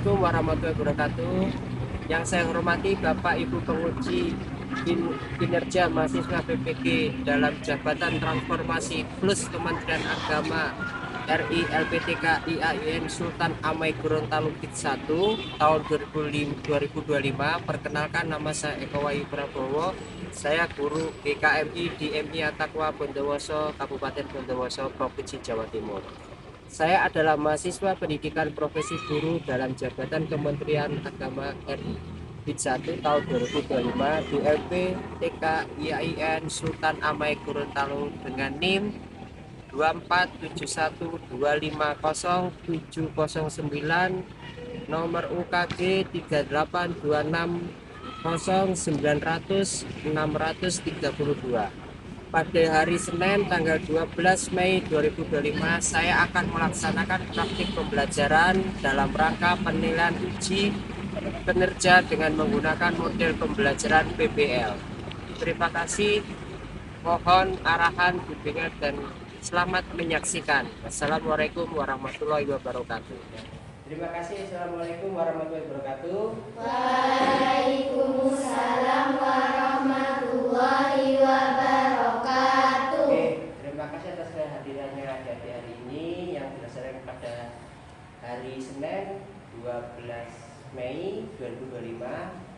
Assalamualaikum warahmatullahi wabarakatuh. Yang saya hormati Bapak Ibu penguji kinerja mahasiswa PPG dalam jabatan transformasi plus Kementerian Agama RI LPTK IAIN Sultan Amai Gorontalo Bid 1 tahun 2025. Perkenalkan, nama saya Eko Wahyu Prabowo. Saya guru GKMI di MI Atakwa Bondowoso, Kabupaten Bondowoso, Provinsi Jawa Timur. Saya adalah mahasiswa pendidikan profesi guru dalam jabatan Kementerian Agama RI Bid 1 tahun 2025 di LPTK IAIN Sultan Amai Gorontalo dengan NIM 24712507009, nomor UKG 38260900632. Pada hari Senin tanggal 12 Mei 2025 saya akan melaksanakan praktik pembelajaran dalam rangka penilaian uji kinerja dengan menggunakan model pembelajaran PBL. Terima kasih, mohon arahan, bimbingan, dan selamat menyaksikan. Assalamualaikum warahmatullahi wabarakatuh. Terima kasih. Assalamualaikum warahmatullahi wabarakatuh. Waalaikumsalam warahmatullahi wabarakatuh. Oke, terima kasih atas kehadirannya adik-adik hari ini yang dilaksanakan pada hari Senin 12 Mei 2025.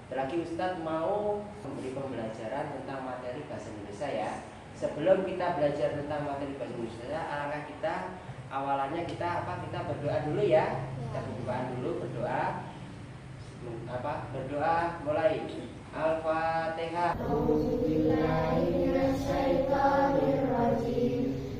Lagi Ustadz mau memberi pembelajaran tentang materi bahasa Indonesia ya. Sebelum kita belajar tentang materi bahasa Indonesia, alangkah kita awalannya kita berdoa dulu ya. Kita berdoa. Berdoa mulai. Al-Fatihah.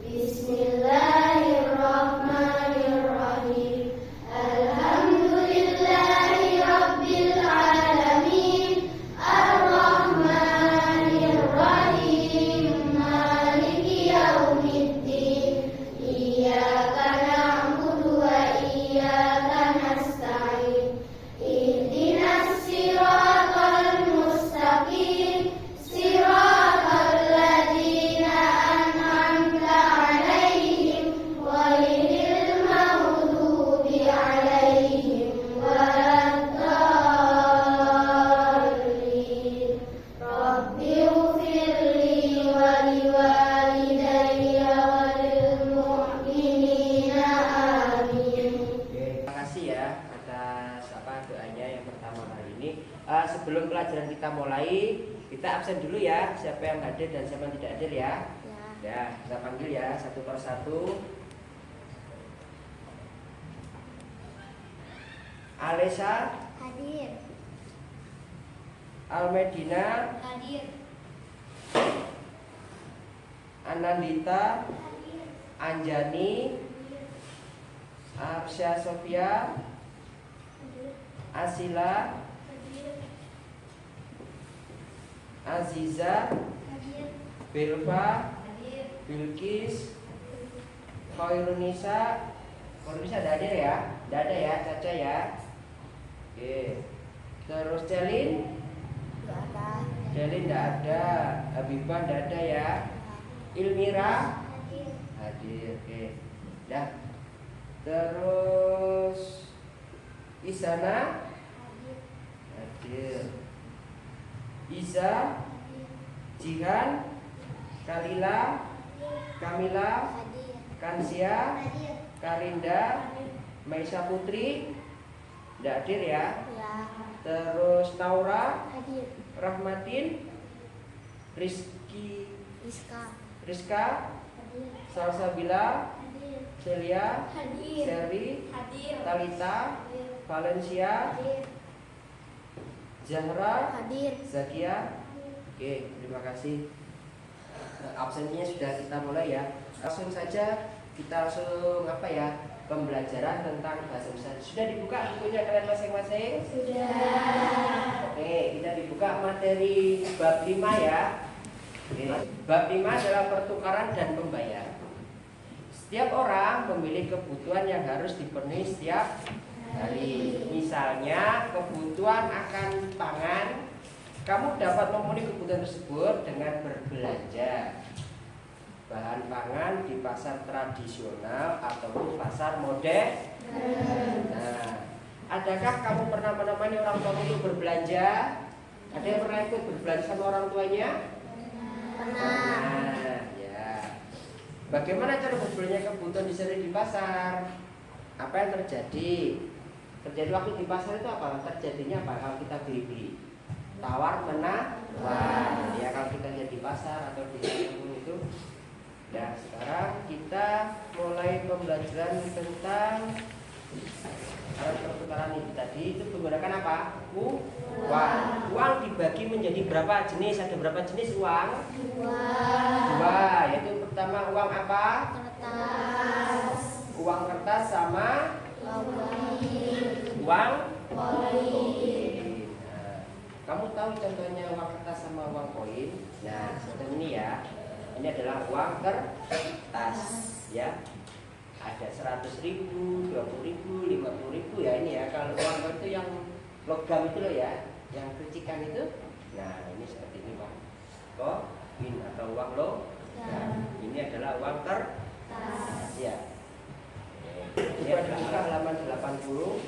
Bismillahirrahmanirrahim. Alhamdulillahi rabbil alamin. Ar-Rahmanir-Rahim. Maliki yaumiddin. Iyyaka na'budu wa iyyaka nasta'in. Ihdinas siratal mustaqim. Siratal ladzina an'amta 'alaihim ghairil maghdubi 'alaihim waladdallin. Rabbi ighfirli wa liwalidayya wa lil mu'minina amin. Terima kasih ya atas doanya yang pertama kali ini. Sebelum pelajaran kita mulai, kita absen dulu ya. Siapa yang hadir dan siapa yang tidak hadir ya. Ya, kita panggil ya satu persatu. Alesa, Hadir. Almedina, Hadir. Anandita, Hadir. Anjani, Arsya Sofia, Hadir. Asila, Hadir. Aziza, Hadir. Belva, Hadir. Bilkis, Khairunisa. Khairunisa ada hadir ya? Tidak ada ya, Caca ya. Oke. Terus Celin? Enggak ada. Celin tidak ada. Habibah tidak ada ya. Ilmira? Hadir. Hadir. Oke. Dah. Terus Isana? Hadir. Hadir. Iza? Hadir. Jihan? Kalila? Kamila? Hadir. Kansia? Hadir. Karinda? Maisa Putri? Tidak hadir ya. Ya. Terus Naura? Hadir. Rahmatin? Rizka. Rizka? Hadir. Salsabila? Hadir. Celia? Hadir. Seri? Hadir. Talita? Hadir. Valencia? Hadir. Zahra? Hadir. Zakia? Oke, terima kasih. Absennya sudah kita mulai ya. Langsung saja kita pembelajaran tentang bahasa Indonesia. Sudah dibuka bukunya kalian masing-masing? Sudah. Oke, kita dibuka materi bab 5 ya. Oke. Bab 5 adalah pertukaran dan pembayaran. Setiap orang memiliki kebutuhan yang harus dipenuhi setiap hari. Misalnya kebutuhan akan pangan, kamu dapat memenuhi kebutuhan tersebut dengan berbelanja bahan pangan di pasar tradisional ataupun pasar modern. Nah, Adakah kamu pernah menemani orang tua itu berbelanja? Ada yang pernah ikut berbelanja sama orang tuanya? Pernah. Nah, ya. Bagaimana cara berbelanja kebutuhan di sini di pasar? Apa yang terjadi? Terjadi waktu di pasar itu apa? Terjadinya apa kalau kita beli-beli? Tawar menawar. Ya, kalau kita lihat di pasar atau di mana itu. Nah, sekarang kita mulai pembelajaran tentang alat perputaran ini tadi. Itu menggunakan apa? Uang. Uang dibagi menjadi berapa jenis? Ada berapa jenis uang? Dua. Yaitu pertama uang apa? Kertas. Uang kertas sama uang koin. Nah, kamu tahu contohnya uang kertas sama uang koin? Nah, seperti ini ya. Ini adalah uang kertas, ya. Ada 100.000, 20.000, 50.000 ya ini ya. Kalau uang koin itu yang logam itu loh ya, yang kricikan itu. Nah, ini seperti ini uang koin atau uang logam. Ini adalah uang kertas, ya. Ini adalah halaman 80.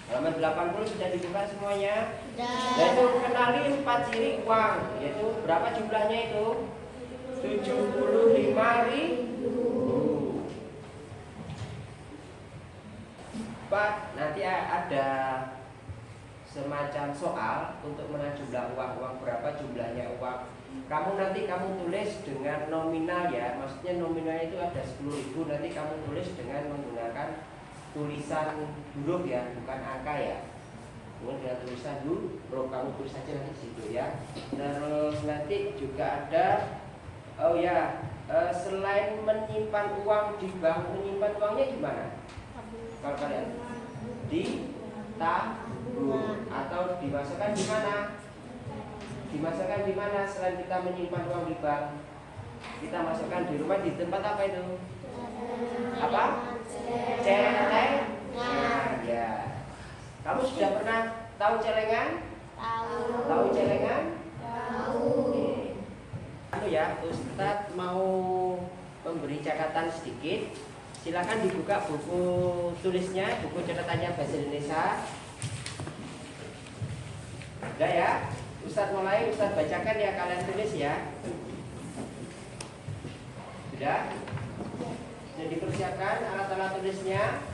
Halaman 80 sudah dibuka semuanya. Yaitu kenali 4 ciri uang. Yaitu berapa jumlahnya itu? 75.000. Pak, nanti ada semacam soal untuk menentukan jumlah uang berapa jumlahnya uang. Kamu tulis dengan nominal ya. Maksudnya nominalnya itu ada 10.000. Nanti kamu tulis dengan menggunakan tulisan huruf ya, bukan angka ya. Kemudian dengan tulisan huruf kamu tulis saja di situ ya. Terus nanti juga ada selain menyimpan uang di bank, menyimpan uangnya di mana? Kalau kalian di tabung atau dimasukkan di mana? Dimasukkan di mana selain kita menyimpan uang di bank? Kita masukkan di rumah di tempat apa itu? Apa? Celengan. Ya. Kamu sudah pernah tahu celengan? Tahu celengan? Oke. Ya, Ustadz mau memberi catatan sedikit. Silakan dibuka buku tulisnya, buku catatannya bahasa Indonesia. Sudah ya? Ustadz mulai, Ustadz bacakan ya, kalian tulis ya. Sudah? Sudah dipersiapkan alat-alat tulisnya?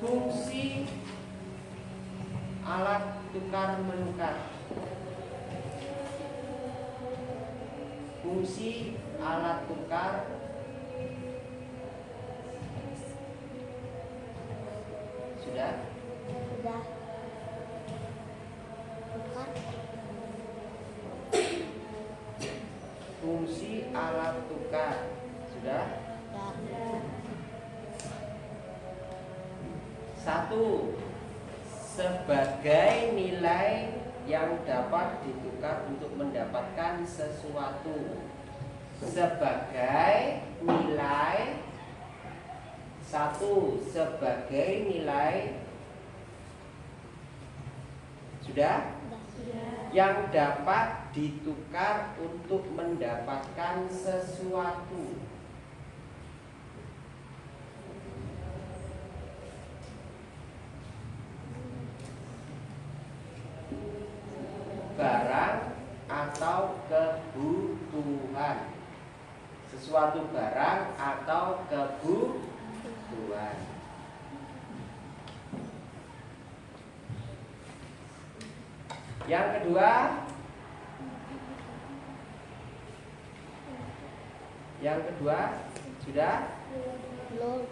Fungsi alat tukar menukar. Fungsi alat tukar sudah? Tukar. Fungsi alat tukar sudah? Satu, sebagai nilai yang dapat ditukar untuk mendapatkan sesuatu. Sebagai nilai. Satu, sebagai nilai. Sudah? Yang dapat ditukar untuk mendapatkan sesuatu. Barang atau kebutuhan. Sesuatu barang atau kebutuhan. Yang kedua, sudah? Belum.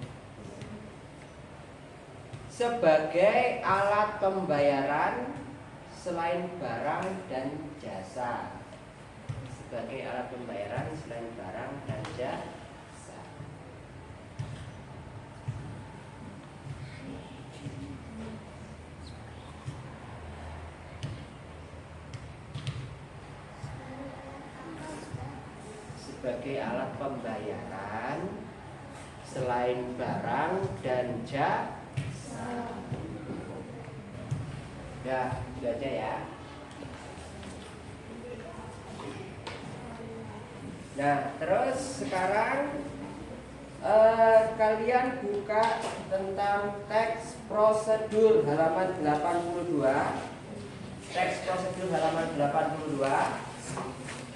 Sebagai alat pembayaran selain barang dan jasa. Sebagai alat pembayaran selain barang dan jasa. Sebagai alat pembayaran selain barang dan jasa. Ya, itu aja ya. Nah, terus sekarang kalian buka tentang teks prosedur halaman 82. Teks prosedur halaman 82.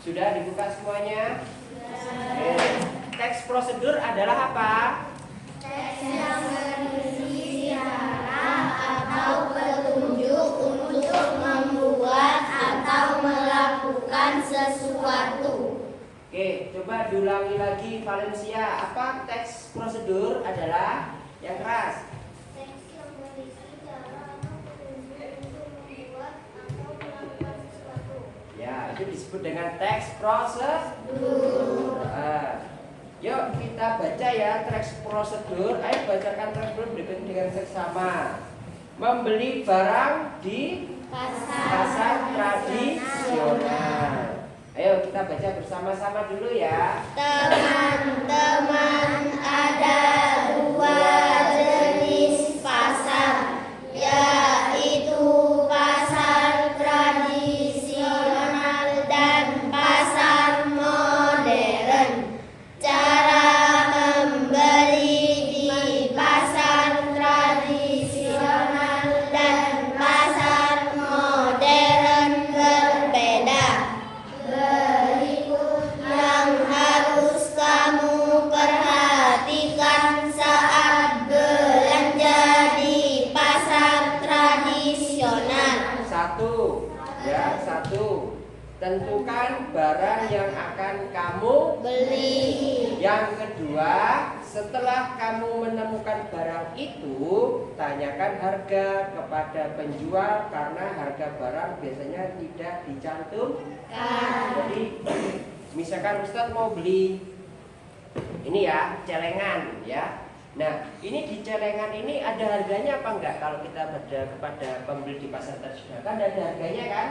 Sudah dibuka semuanya? Oke. Teks prosedur adalah apa? Teks yang berisi syarat atau petunjuk untuk membuat atau melakukan sesuatu. Oke, coba diulangi lagi Valencia. Apa teks prosedur adalah? Yang keras. Teks yang berisi syarat atau petunjuk untuk membuat atau melakukan sesuatu. Ya, itu disebut dengan teks prosedur. Yuk kita baca ya teks prosedur. Ayo bacakan teks prosedur dengan seksama. Membeli barang di pasar tradisional. Ayo kita baca bersama-sama dulu ya. Teman-teman, ada dua jenis pasar, yaitu pasar tradisional dan pasar modern. Cara membeli di pasar tradisional dan pasar modern berbeda. Berikut yang harus kamu perhatikan saat belanja di pasar tradisional. Satu, ya satu. Tentukan barang yang akan kamu Beli. Yang kedua, setelah kamu menemukan barang itu, tanyakan harga kepada penjual karena harga barang biasanya tidak dicantumkan. Jadi, misalkan Ustadz mau beli ini ya, celengan ya. Nah, ini di celengan ini ada harganya apa enggak kalau kita berada kepada pembeli di pasar tradisional? Kan ada harganya kan?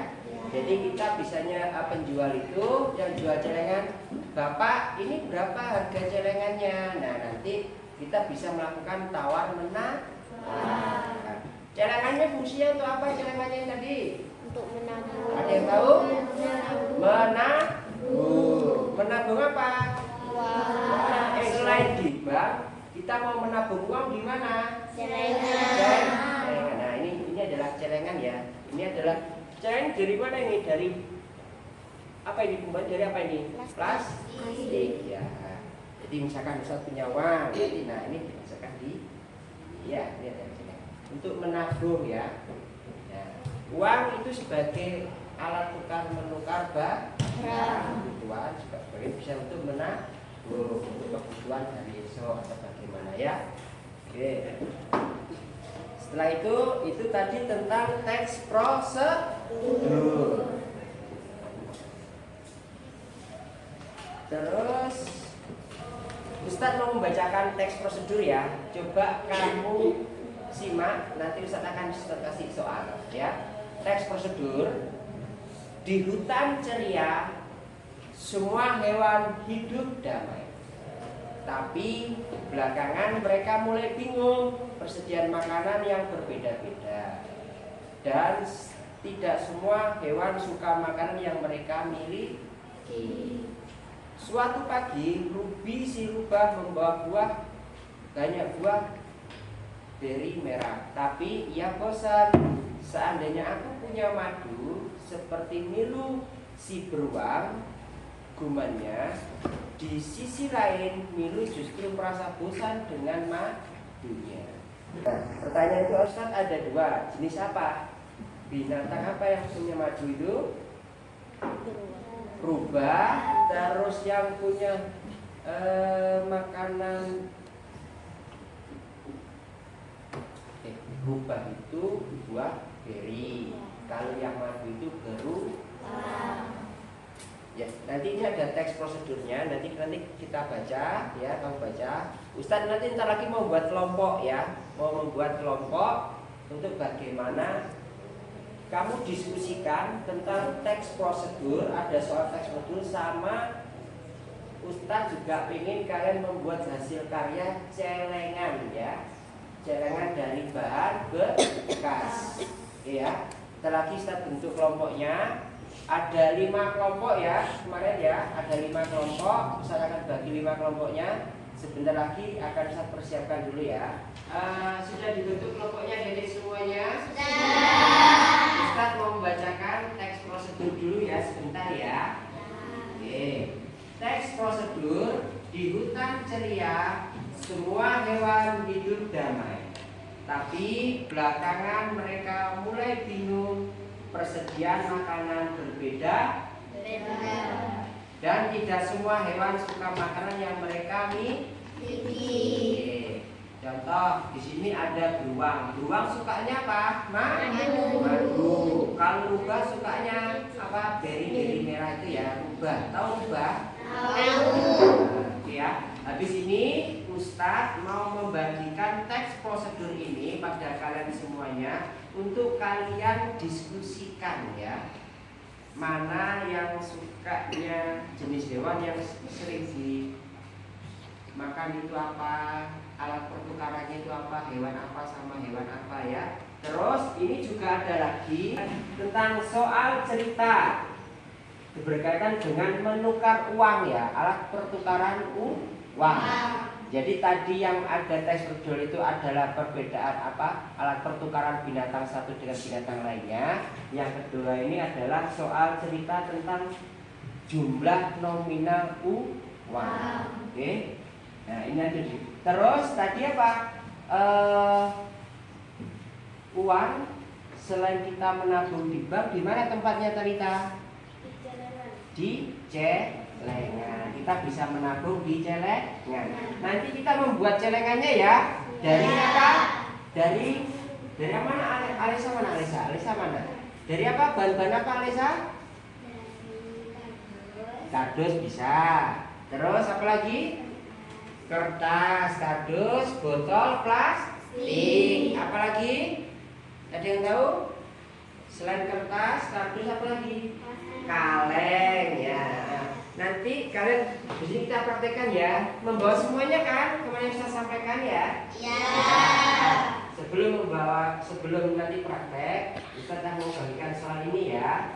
Jadi kita bisanya penjual itu yang jual celengan, Bapak ini berapa harga celengannya? Nah nanti kita bisa melakukan tawar menawar. Celengannya fungsinya untuk apa celengannya tadi? Untuk menabung. Ada yang tahu? Menabung. Menabung apa? Selain di bank, kita mau menabung uang di mana? Celengan. Nah ini adalah celengan ya. Ini adalah celengan dari mana ini? Dari apa ini? Pembuat dari apa ini? Plastik ya. Jadi misalkan Ustaz punya uang, jadi nah ini misalkan ya ini ada celengan untuk menabung ya. Uang itu sebagai alat tukar menukar barang kebutuhan, sebagai bisa untuk menabung untuk kebutuhan hari esok atau bagaimana ya. Oke. Setelah itu tadi tentang teks prosedur. Terus Ustadz mau membacakan teks prosedur ya. Coba kamu simak, nanti Ustadz akan kasih soal ya. Teks prosedur. Di hutan ceria semua hewan hidup damai. Tapi belakangan mereka mulai bingung persediaan makanan yang berbeda-beda. Dan tidak semua hewan suka makanan yang mereka miliki. Suatu pagi Ruby si rubah membawa banyak buah beri merah. Tapi ia bosan. Seandainya aku punya madu seperti Milu si beruang, gumannya. Di sisi lain, Milu justru merasa bosan dengan madunya. Nah, pertanyaan itu Ustaz ada dua. Jenis apa? Binatang apa yang punya madu itu? Rubah. Terus yang punya makanan rubah itu buah beri. Kalau yang madu itu beruang. Ya, nanti ini ada teks prosedurnya, nanti kita baca ya, kamu baca. Ustadz nanti ntar lagi mau buat kelompok ya, mau membuat kelompok untuk bagaimana kamu diskusikan tentang teks prosedur, ada soal teks prosedur sama Ustadz juga ingin kalian membuat hasil karya celengan ya, celengan dari bahan bekas, ya. Ntar lagi Ustadz bentuk kelompoknya. ada 5 kelompok ya kemarin ya, ada 5 kelompok. Saya akan bagi 5 kelompoknya. Sebentar lagi akan saya persiapkan dulu ya. Sudah dibentuk kelompoknya dari semuanya? Sudah. Ustaz mau membacakan teks prosedur dulu ya sebentar ya. Oke. Teks prosedur. Di hutan ceria semua hewan hidup damai. Tapi belakangan mereka mulai bingung. Persediaan makanan berbeda dan tidak semua hewan suka makanan yang mereka miliki. Contoh di sini ada beruang. Beruang sukanya apa? Madu. Kalau rubah sukanya apa? Beri merah itu ya, rubah. Tahu rubah? Tahu. Ya. Habis ini Ustadz mau membagikan teks prosedur ini pada kalian semuanya untuk kalian diskusikan ya. Mana yang sukanya jenis hewan yang sering dimakan itu apa, alat pertukarannya itu apa, hewan apa sama hewan apa ya. Terus ini juga ada lagi tentang soal cerita berkaitan dengan menukar uang ya, alat pertukaran uang. Jadi tadi yang ada teks prosedur itu adalah perbedaan apa? Alat pertukaran binatang satu dengan binatang lainnya. Yang kedua ini adalah soal cerita tentang jumlah nominal uang. Oke. Nah, ini ada di. Terus tadi apa? Uang selain kita menabung di bank, di mana tempatnya Talita? Di celengan. Kita bisa menabung di celengan. Nanti kita membuat celengannya ya. Dari apa? Dari mana? Alisa mana? Alisa mana? Dari apa? Bahan-bahan apa Alisa? Kardus bisa. Terus apa lagi? Kertas, kardus, botol plastik. Apa lagi? Ada yang tahu? Selain kertas, kardus apa lagi? Kaleng ya. Nanti kalian di sini kita praktekkan ya. Membawa semuanya kan? Kemarin yang saya sampaikan ya. Iya. Sebelum nanti praktek, kita akan membagikan soal ini ya.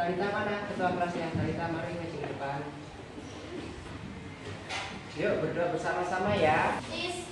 Talita mana? Ketua kelasnya. Talita mari maju ke depan. Yuk berdoa bersama-sama ya. Is